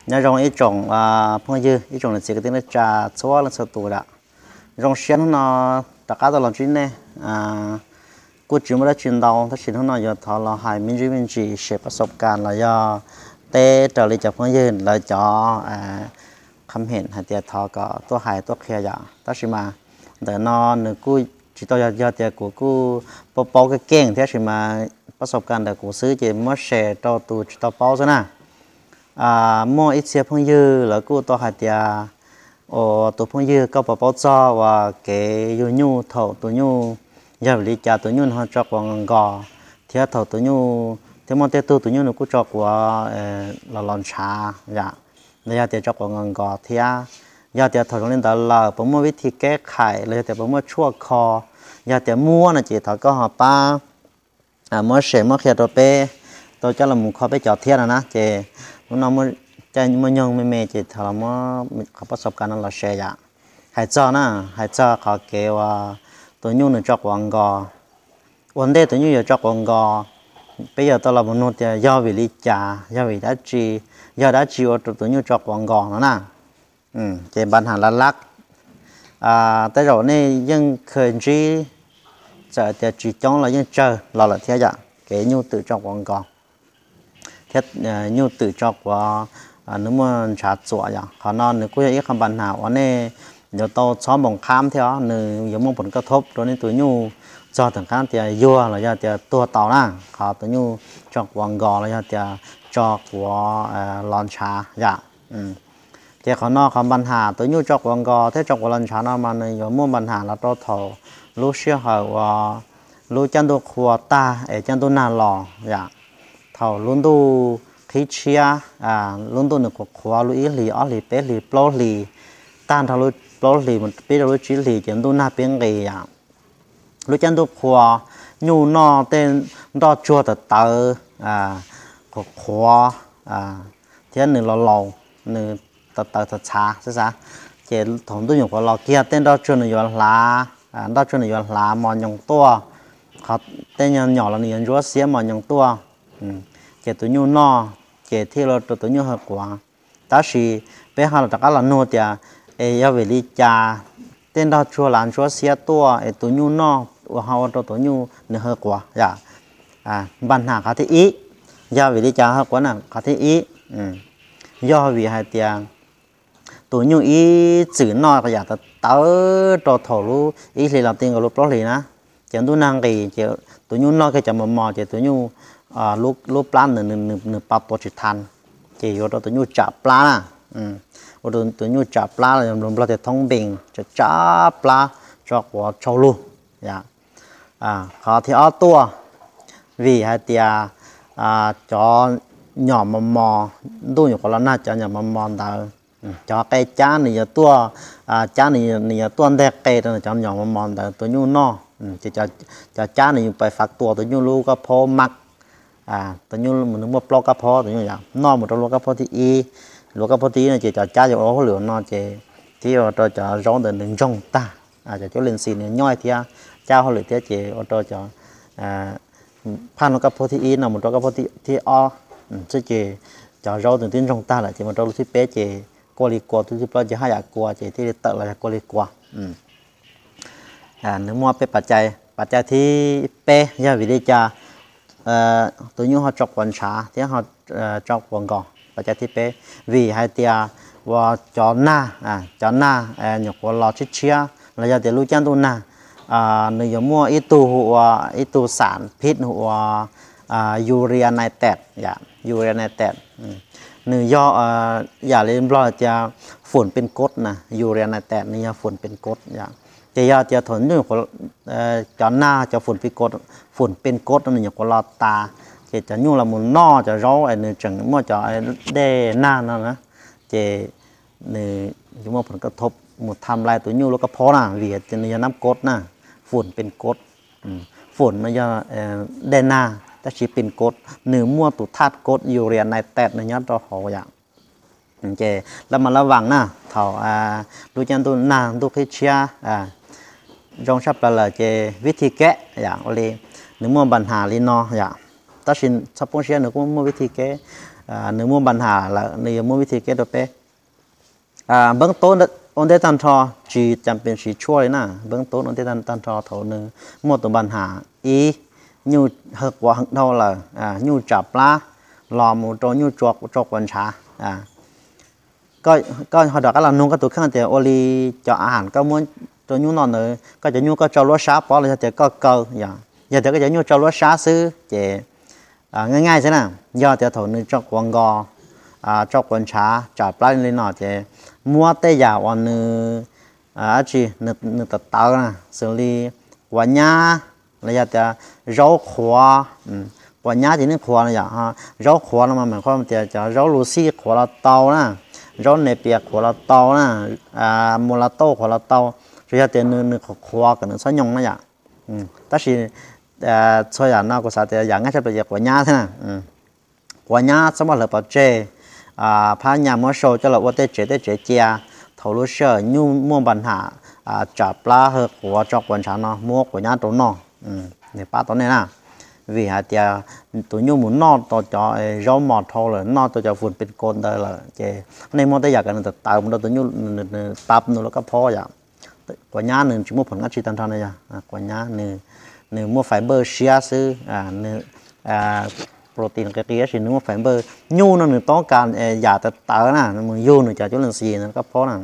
nhớ rong ít trồng phong dư ít trồng là chỉ cái tiếng là trà xóa là sao tụ đã rong xiên nó tất cả đó là chuyện này cú chuyện mà đã chuyện đầuถ้าchuyện nó giờ thọ là hai mình chỉ sẽ ประสบการณ์là do tế trở lạiจากphong dư là choคำเห็นให้เตียทอก็ตัวหายตัวเคลียร์ตัดสิมาแต่นอนหนึ่งกูจิตตัวยาเตียกูปอก็เก่งเทียสิมาประสบการณ์แต่กูซื้อเจมอแชร์ตัวตูจิตตัวปอซะนะมออิเสียพงยือแล้วกูตัวหายเตียโอตัวพงยือก็ปอจ้าว่าเกยยูเท่าตัวยูยาวิลิจาตัวยูเขาจอกวางกอเทียเท่าตัวยูเทียมอเตตัวยูกูจอกว่าหลอนชาอย่างเลยจะจอกวางกอเทียยาเตียถอดลงเล่นตลอดผมว่าวิธีแก้ไขเลยแต่ผมว่าชั่วคอยาเตียมั่วนะจีถอดก็หอบป้ามั่วเสมั่วเขียตัวเป้ตัวเจ้าละมุขอไปจอดเทียนะเจมันน้องมั่วใจมั่วยงไม่เมจีถอดมั่วเขาประสบการณ์นั้นเราเสียหายเจ้านะหายเจ้าเขาเกว่าตัวยุ่งหนึ่งจอกวังกอวันเดตัวยุ่งอยู่จอกวังกอไปอยู่ตัวเราบนนู้นเตียยาวิลิจายาวิดัจียาดัจีว่าตัวยุ่งจอกวังกอนะเจบันหาลักแต่เราเนี่ยยังเคยจีจะแต่จีจ้องเรายังเจอเราละเทียจะเกี่ยยูtựจอกวังกอเทียยูtựจอกว่านึกมันชาติสัวอย่างเขานอนนึกกูจะอีกคำบันหาวันนี้เดี๋ยวโตซ้อมบ่งข้ามเท่านึกยังมองผลกระทบตัวนี้ตัวยูจอถึงขั้นเตียยัวเราจะตัวเต่านะเขาตัวยูจอกวังกอเราจะจอกหัวลอนชาอย่างเจ้าเขานอกคำปัญหาตัวยูจอกวังกอถ้าจอกวังชานามันอยู่มั่วปัญหาแล้วตัวเท่ารู้เชื่อเหรอว่ารู้จันตัวขวตาจันตัวนาหล่ออย่างเท่าลุ้นตัวคิดเชียลุ้นตัวหนึ่งขวรู้อีหลีอ๋อหลีเป็ดหลีปลอหลีต้านเท่ารู้ปลอหลีมันเป็ดรู้จีหลีจันตัวนาเป็นไงอย่างรู้จันตัวขวยูนอเต้นดอจัวแต่เตอขวเที่ยหนึ่งหล่อหนึ่งตัดช้าใช่ไหมเจ้าถมตัวอยู่กับเราเกียร์เต้นดาวชนอยู่หลาดาวชนอยู่หลามอนยงตัวเขาเต้นยังหย่อเราเนี่ยรัวเสียมอนยงตัวเจ้าตัวอยู่นอเจ้าที่เราตัวอยู่หักกว่าแต่สิไปหาเราตะการเราโน้ตยาเวลิจาเต้นดาวชัวหลานชัวเสียตัวตัวอยู่นอว่าเขาตัวอยู่เนื้อหักกว่าปัญหาเขาที่อียาเวลิจาหักกว่าน่ะเขาที่อีย่อวิหารเตียงตัวยูอีจืดนอยก็อยากจะเต๋อตัวถอรู้อีเลยเราเตียงกับลูกปลอกเลยนะเจ้าตัวนางกีเจ้าตัวยูนอยก็จะมอเจ้าตัวยูลูกปลาหนึ่งปลาตัวจิตทันเจ้าตัวยูจับปลานะตัวยูจับปลาเลยรวมเราจะท้องเบ่งจะจับปลาจอกหัวโชลูอย่างขอที่อ้อตัววิหารเตียจอหย่อมอดูอยู่คนละหน้าจะหย่อมอดาวจอไก่จ้านี่ตัวจ้านี่ตัวแดกไก่ตัวจอหย่อมอดาวตัวยูนอจะจ้านี่ไปฝักตัวตัวยูลูกก็พอมักตัวยูมันนึกว่าปลอกก็พอตัวยูอย่างนอหมดตัวลูกก็พอที่อีลูกก็พอที่นี่จะจ้าจะเอาเหลือนอที่เราจะร้องแต่หนึ่งจงตาจะจะเล่นสีเนี่ยย่อยที่เจ้าเขาเหลือที่เราจะพันลูกก็พอที่อีนอหมดตัวก็พอที่อ้อchứ chị cho rau từ tiếng trong ta là chị mà rau thích bé chị qua đi qua tôi thích cho hai nhà qua chị thì tự là qua đi qua nếu mua béปัจจัยที่เป้ยาวิริจาตัวนู้นเขาจอกวันช้าที่เขาจอกวันก่อนปัจจัยที่เป้วิให้เตียว่าจอหน้าหยกว่าเราชิดเชียเราจะเดี๋ยวรู้จังตัวหน้าหนึ่งอย่างมั่วอีตัวสารพิษหัวยูเรียไนเตรตยูเรียไนเตรตหนึ่งย่ออย่าเล่นบล็อกจะฝุ่นเป็นกรดนะยูเรียไนเตรตนี่ฝุ่นเป็นกรดอย่างจะทนอยู่จอหน้าจะฝุ่นเป็นกรดนั่นอย่างคนเราตาจะยุ่งละมุนนอจะร้องไอ้หนึ่งจังมั่วจะได้หน้านั่นนะหนึ่งยุ่งผลกระทบหมดทำลายตัวยุ่งแล้วก็พอนะเวียจะเนี่ยน้ำกรดนะฝุ่นเป็นกรดฝุ่นมันจะได้หน้าแต่ชีเป็นกรดหนึ่งมั่วตุธาตุกรดยูเรียไนเตรตในย้อนตัวหัวอย่างแล้วมาระวังนะเท่าดูจันตัวหน้าดูพิเชียจงชับละวิธีแก้อย่างเลยหนึ่งมั่วปัญหาลีนออย่างตัดสินสับปงเชียหนึ่งมั่ววิธีแก้ เนื้อมัวปัญหาละเนื้อมัววิธีแก้ตัวเป๊ะเบื้องต้นอนเดตันทอจีจำเป็นสีช่วยนะเบื้องต้นอนเดตันทอเท่าเนื้อมัวตัวปัญหาอียูหักว่าหักเท่าละยูจับปลาลอมูตัวยูจอกวันช้าก็เขาดอกก็เรานุ่งก็ตัวข้างแต่โอลีเจาะอาหารก็ม้วนตัวยูนอนเลยก็จะยูก็เจาะล้อช้าปอเลยแต่ก็เกาอย่างแต่ก็จะยูเจาะล้อช้าซื้อเจง่ายๆใช่ไหมย่อแต่เท่านึงจอกวังกอจอกวันช้าจับปลาเลยหน่อเจมัวเตยาวันนึจีนึกตัดเตานะส่วนลีวันยาระยะแต่ร้ขวาวันยาจีนึกขวานะอย่างฮะร้ขวาเรามาหมายความว่าจะร้ลูซี่ขวาเราเตานะร้เนเปียขวาเราเตานะมูลาโต้ขวาเราเตาระยะแต่นึกขวากันนึกสัญญงนะอย่างแต่สิช่วยอย่างน่าก็สาแต่อย่างง่ายจะเป็นอย่างวันยาใช่ไหมวันยาสมมติเราเจพาญามัวโชจะเราว่าเตเจเจียทอลุเชอร์ยุ่งมั่วปัญหาจับปลาเหหัวจอกวันช้าเนาะมัวกว่าญาตัวนอเนี่ยป้าตัวนี้นะvì hạt tia tụi nhung muốn nọ tụi cho rau mọt thôi là nọ tụi cho phunเป็นโกนได้ละเจในมอเตอร์อยากกันแต่ตายมันตัวnhungตับนู่นแล้วก็พออย่างกว่าญาหนึ่งชิมุผลงานชีตันทานเลยจ้ะกว่าญาหนึ่งมัวไฟเบอร์เชียซื้อหนึ่งโปรตีนกระเทียมสินึกว่าไฟเบอร์ยูนั่นหนึ่งต้องการอยากจะตายนะมึงยูหนึ่งจะจุลินทรีย์นั่นก็พอนะ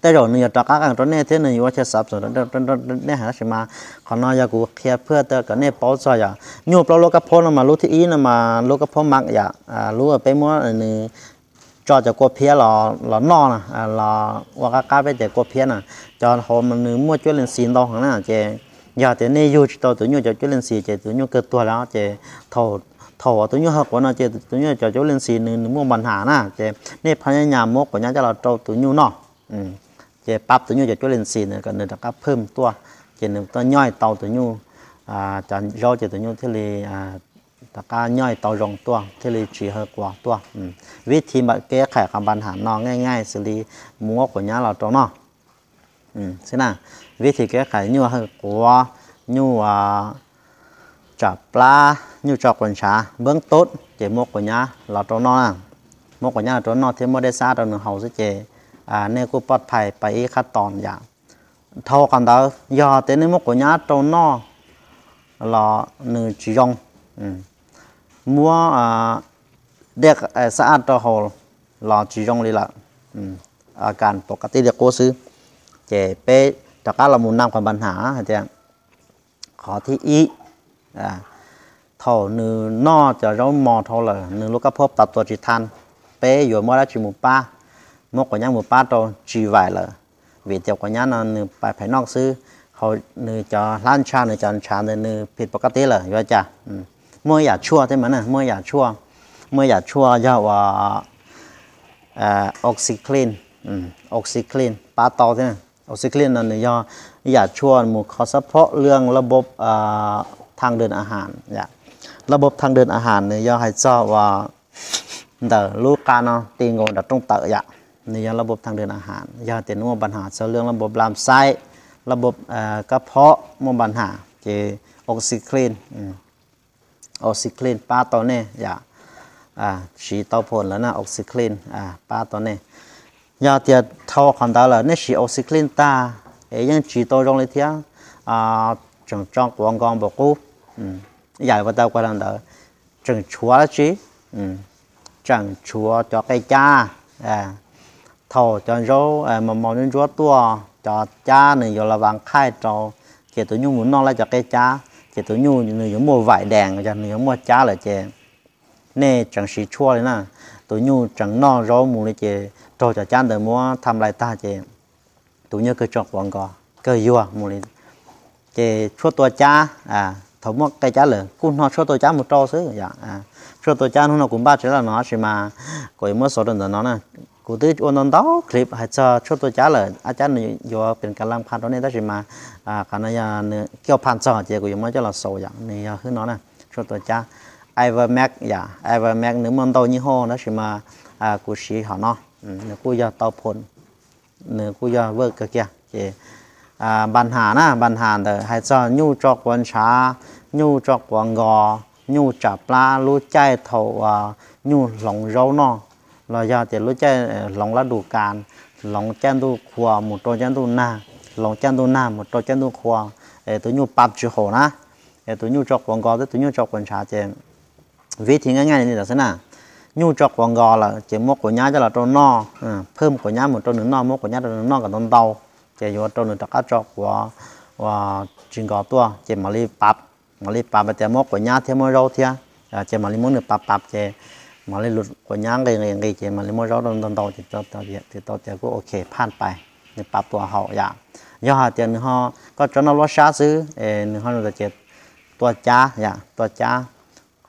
แต่เราเนี่ยจากการตอนนี้ที่หนึ่งว่าจะสับสนเนี่ยหาใช่ไหมขอนอยากกูเคลียร์เพื่อแต่ก็เนี่ยป้อซอยอย่างยูปลาโลกระเพาะมารู้ที่อีนะมาโลกระเพาะมักอย่างรู้ว่าไปมั่วหนึ่งจอจะกลัวเพี้ยหล่อนอนะหล่อว่ากล้าไปแต่กลัวเพี้ยนะจอหอมันหนึ่งมั่วจุลินทรีย์ตองข้างหน้าเจอยากแต่เนี่ยยูตัวยูจะจุลินทรีย์เจตัวยูเกิดตัวแล้วเจถอตัวยูหักว่านะเจตัวยูจะจุลินทรีย์หนึ่งมั่วปัญหานะเจเนี่ยพยายามมกกว่านี้จะเราตัวยูเนาะเจปั๊บตัวยูจะจุลินทรีย์เนี่ยก็เนี่ยก็เพิ่มตัวเจหนึ่งตัวย่อยเตาตัวยูจะย่อเจตัวยูที่เลยตะการย่อยเตารองตัวที่เลยจีเฮกว่าตัววิธีมาแก้ไขคำปัญหานอง่ายๆสิมัวกว่านี้เราตัวเนาะใช่ไหมวิธีแก้ไขยูเฮกว่ายูจับปลายูจอกวันช้าเบื้องต้นเจมัวกว่านี้เราตัวนอมัวกว่านี้ตัวนอที่ไม่ได้ซาตัวหนึ่งเฮาสิเจเนี่ยกูปลอดภัยไปขั้นตอนอย่างเท่ากันเด้อยอแต่ในมุกของญาติตัวนอเราหนึ่งจีจงมัวเด็กสะอาดตัวเขาเราจีจงเลยละอาการปกติเด็กโกซื้อเจเป้จากการเราหมุนนำความปัญหาเจ้าขอที่อีเท่าหนึ่งนอจะเรามอเท่าเลยหนึ่งลูกกระพบตัดตัวจีทันเป้อยู่มัวแล้วจีหมูป้ามกกว่านี้หมูป้าตัวจีไหวเลยvì tiểu của nhá nó nửa bài phải nóc sư họ nửa cho lan cha nửa cho cha nửaผิดปกติเลยว่าจ้ะเมื่ออยากชั่วใช่ไหมนะเมื่ออยากชั่วจะว่าออกซิคลีนออกซิคลีนป้าต่อใช่ไหมออกซิคลีนนั่นเนี่ยอยากชั่วหมู่เขาเฉพาะเรื่องระบบทางเดินอาหารอย่างระบบทางเดินอาหารเนี่ยให้เจ้าว่าเดี๋ยวลูกการเนาะตีงงดัดตรงเตะอย่างในระบบทางเดินอาหารยาเต็มว่าปัญหาเรื่องระบบลำไส้ระบบกระเพาะมัวปัญหาเจออกซิคลีนป้าตัวนี้อย่าฉีดเตาผลแล้วนะออกซิคลีนป้าตัวนี้ยาเตียเท่าขันตาเลยเนี่ยฉีดออกซิคลีนตายังฉีดตัวตรงเลยเทียจังจ้องกวางกองบอกกูใหญ่กว่าเตากว่านั้นเด้อจังชัวร์จีจังชัวร์จอไก่จ้าthầu cho rau mà màu nên rau tua cho cha này giờ là vàng khai trâu chỉ tụi nhung muốn non lại cho cái cha chỉ tụi nhung này giống mua vải đèn cho này giống mua cha là chè nè chẳng xí chua đấy nè tụi nhung chẳng no rau mù này chè trâu cho cha để mua tham lại ta chè tụi nhung cứ chọc quảng cò cứ vua mù này chè chua tua cha thầu mua cái cha lửa cũng nó chua tua cha một trâu xứ dạ chua tua cha nó cũng ba chữ là nó chỉ mà coi mua số đơn nó nèกูตื้อโอนต้อคลิปให้จะช่วยตัวจ้าเลยอาจารย์อยู่เป็นการลำพันตอนนี้ได้ใช่ไหมขณะยาเนี่ยเกี่ยวพันจ่อเจ้ากูยังไม่จะเราโซ่อย่างนี้คือน้องนะช่วยตัวจ้าEvermax อย่า Evermax หนึ่งมันโตยี่ห้อได้ใช่ไหมกูชี้เขาเนาะเนี่ยกูจะเตาพ่นเนี่ยกูจะเวิร์กเกี่ยเจ้ปัญหานะปัญหาแต่ให้จะยู่จอกวันช้ายู่จอกวังกอ nhu chả pla lu chai thầu nhu lòng rau nó là giờ thì lúc chơi lòng lá đủ càn lòng chân tu khoa một trò chân tu na lòng chân tu na một trò chân tu khoa tôi nhu bắp chữ hồ na tôi nhu chọc quảng gò tôi nhu chọc quần trà chơi vì thì ngay ngay này là thế nào nhu chọc quảng gò là chỉ một của nhá cho là trâu no thơm của nhá một trâu nữa no một của nhá trâu nữa no cả tông tàu chỉ vô trâu nữa tất chọc của và chuyện gò tua chỉ mà li bắp bây giờ một của nhá thêm một rau thia chỉ mà li muốn được bắp chỉ mà li lụt của nhá cái chỉ mà li một rau tông tàu thì tao chỉ cũng okผ่านไปนี่ปรับตัวเขาอย่างย่อเตียนเขาก็จนเราช้าซื้อนึกเขาจะเจ็ดตัวจ้าอย่างตัวจ้า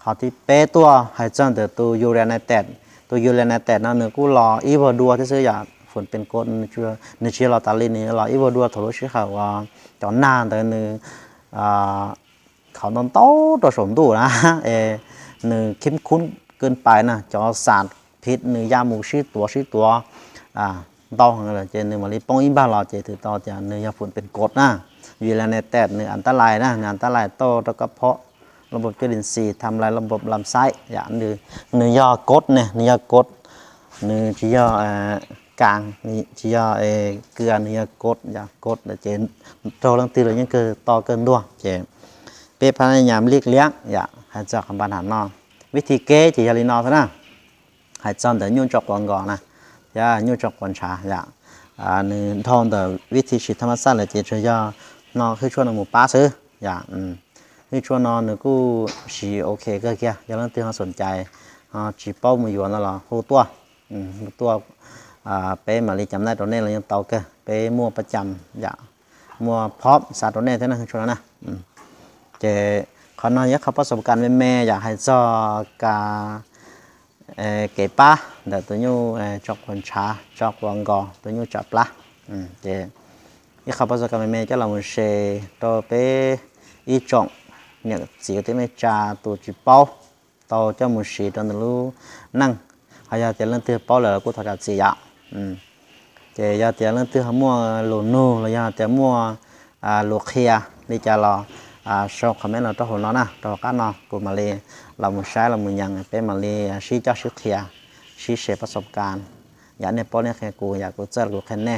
เขาที่เป๊ะตัวให้จังแต่ตัวยูเรนในแต่นั่นนึกกูรออีวอดัวที่ซื้ออย่างฝนเป็นก้นเชื่อในเชื่อเราตาลีนี่รออีวอดัวถลุชื่อเขาว่าจอนนานแต่นึกเขาต้องโตตัวสมดุนะนึกเข้มข้นเกินไปนะจอสารพิษนึกยาหมูชื่อตัวตองอะไรเจนึกมาลีป้องอิบ้าเราเจถือต่อจากนึกยาฝนเป็นกดนะยูเรนในแต่นึกอันตรายนะอันตรายโตแล้วก็เพาะระบบจุลินทรีย์ทำลายระบบลำไส้อย่างเนื้อยากดเนี่ยเนื้อยากดเนื้อที่ยากลางนี่ที่ยาเกลือเนื้อยากดยากดแต่เจนโตลังตีเลยยังเกิดต่อเกินด้วยเจเป็นพยายามเลี้ยงอย่างหายจากคำบรรหารนอวิธีเก๋ที่ยาลีนอซะนะหายจอนแต่ยุ่งจอกก่อนก่อนนะย่ายุ่งจอกก่อนชาอย่างเนื้อทองแต่วิธีฉีดธรรมชาติเลยเจช่วยย่านอคือช่วยหมูป้าซื้ออย่างนี่ชวนนอนนึกกูสีโอเคก็แค่ยังต้องตื่นเขาสนใจจีเป้ามืออยู่นั่นหรอหูตัวเป้มาลีจำได้ตัวนี้เรายังเตาเกเป้มัวประจำอย่างมัวพร้อมสาตัวนี้เท่านั้นคือชวนนะเจเขานอนยักเขาประสบการณ์แม่อยากให้จอกาเก๋ป้าเดี๋ยวตัวยูจอกคนช้าจอกวังกอตัวยูจับปลาเจยักเขาประสบการณ์แม่จะเราเชตัวเป้อีจงเนี่ยสีก็ที่ไม่จ่าตัวจีเป้าตัวเจ้ามือสีตอนนั้นรู้นั่งหายาเตียนเรื่องเตือเป้าเลยกูถอดจากสีอ่ะเจียาเตียนเรื่องเตือมัวโลนูเลยาเตียมัวโลเคียนี่จะรอชอบคอมเมนต์เราตัวหัวน้อนะตัวก้านนอกูมาเลยเรามือใช้เรามือยังเป็นมาเลยชี้เจ้าชี้เคียชี้เชฟประสบการณ์อย่างเนี่ยป้อนเนี่ยแค่กูอยากกูเจอกูแค่แน่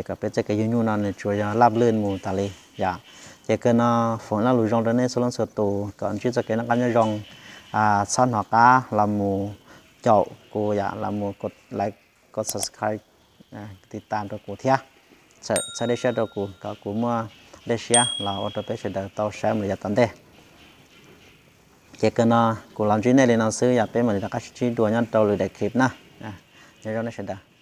ก็เป็นใจกับยุ่งๆนั่นเลยช่วยรับเลื่อนมูตาลีอยากchỉ cần phun là lùi rong đến đây số lượng số tù còn chỉ cho cái nó cái nhau rong san hoặc cá làm mù chậu cô dạ làm mù cột like cột subscribe ติดตามตัวกูเทียsẽ để shareตัวกูก็กูมั่วได้เชียเราเอาตัวไปเฉยๆตัวแชร์มันจะตันเด้chỉ cầnกูlàm chuyện nàyเลยนะซื้ออยากเป็นเหมือนกับชิ้นตัวนั้นตัวเลยได้คลิปนะเดี๋ยวเราได้เฉยๆ